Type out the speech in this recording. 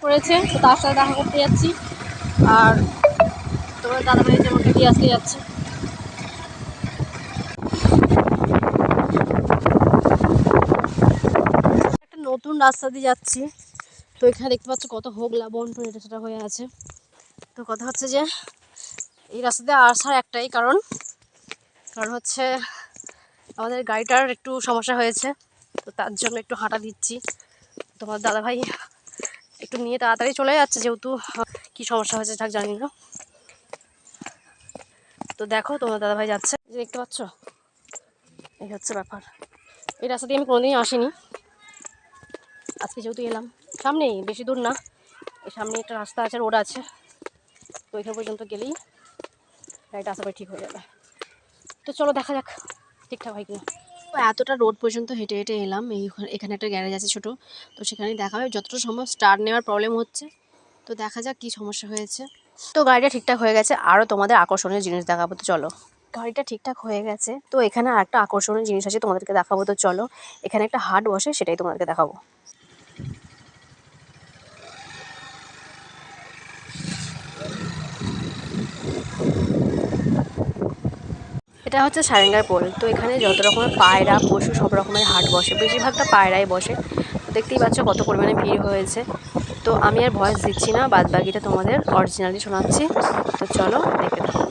করেছে, তো তার সাথে দেখা করতে যাচ্ছি। আর তোমার দাদাভাই যে আমাকে দিয়ে আসতে যাচ্ছে। একটা নতুন রাস্তা দিয়ে যাচ্ছি, তো এখানে দেখতে পাচ্ছ কত হোগলা বন্টন এটা সেটা হয়ে আছে। তো কথা হচ্ছে যে এই রাস্তা দিয়ে আসার একটাই কারণ হচ্ছে আমাদের গাড়িটার একটু সমস্যা হয়েছে, তো তার জন্য একটু হাঁটা দিচ্ছি। তোমার দাদাভাই একটু নিয়ে তাড়াতাড়ি চলে যাচ্ছে, যেহেতু কি সমস্যা হয়েছে ঠিক জানি না। তো দেখো তোমার দাদাভাই যাচ্ছে, দেখতে পাচ্ছ, এই হচ্ছে ব্যাপার। এই রাস্তা দিয়ে আমি কোনোদিনই আসিনি, আজকে যেহেতু এলাম। সামনেই, বেশি দূর না, এই সামনে একটা রাস্তা আছে, রোড আছে, তো ওইখানে পর্যন্ত গেলেই গাড়িটা আশা করি ঠিক হয়ে যাবে। তো চলো দেখা যাক ঠিকঠাক হয় কিনা। তো এতটা রোড পর্যন্ত হেঁটে হেঁটে এলাম, এখানে একটা গ্যারেজ আছে ছোটো, তো সেখানেই দেখা হয়। যতটা সম্ভব স্টার্ট নেওয়ার প্রবলেম হচ্ছে, তো দেখা যাক কী সমস্যা হয়েছে। তো গাড়িটা ঠিকঠাক হয়ে গেছে, আরও তোমাদের আকর্ষণীয় জিনিস দেখাবো, তো চলো। গাড়িটা ঠিকঠাক হয়ে গেছে, তো এখানে আর একটা আকর্ষণীয় জিনিস আছে তোমাদেরকে দেখাবো, তো চলো। এখানে একটা হাট বসে, সেটাই তোমাদেরকে দেখাবো। এটা হচ্ছে সারেঙ্গার পোল, তো এখানে যত রকমের পায়রা পশু সব রকমের হাট বসে, বেশিরভাগটা পায়রাই বসে। তো দেখতেই পাচ্ছ কত পরিমাণে ভিড় হয়েছে। তো আমি আর ভয়েস দিচ্ছি না, বাদ বাকিটা তোমাদের অরিজিনালি শোনাচ্ছি, তো চলো দেখে থাকো।